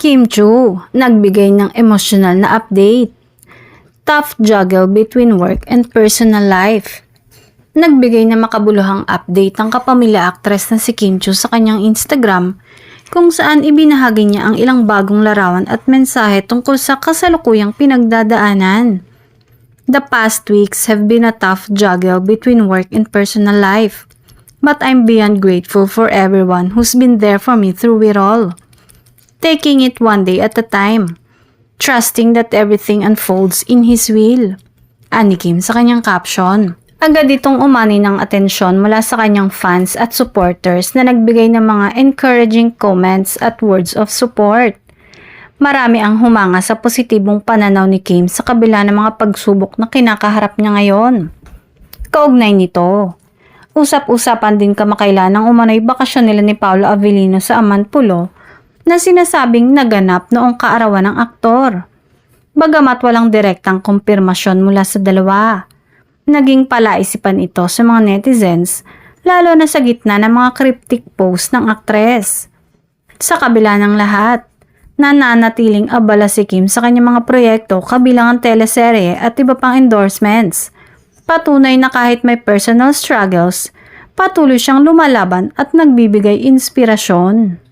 Kim Chu, nagbigay ng emosyonal na update. Tough juggle between work and personal life. Nagbigay na makabuluhang update ang kapamilya actress na si Kim Chu sa kanyang Instagram kung saan ibinahagi niya ang ilang bagong larawan at mensahe tungkol sa kasalukuyang pinagdadaanan. The past weeks have been a tough juggle between work and personal life, but I'm beyond grateful for everyone who's been there for me through it all. Taking it one day at a time, trusting that everything unfolds in His will. Ani Kim sa kanyang caption. Agad itong umani ng atensyon mula sa kanyang fans at supporters na nagbigay ng mga encouraging comments at words of support. Marami ang humanga sa positibong pananaw ni Kim sa kabila ng mga pagsubok na kinakaharap niya ngayon. Kaugnay nito, usap-usapan din kamakailan ng umano'y bakasyon nila ni Paolo Avellino sa Amanpulo na sinasabing naganap noong kaarawan ng aktor. Bagamat walang direktang kumpirmasyon mula sa dalawa, naging palaisipan ito sa mga netizens, lalo na sa gitna ng mga cryptic post ng aktres. Sa kabila ng lahat, nananatiling abala si Kim sa kanyang mga proyekto kabilang ang teleserye at iba pang endorsements. Patunay na kahit may personal struggles, patuloy siyang lumalaban at nagbibigay inspirasyon.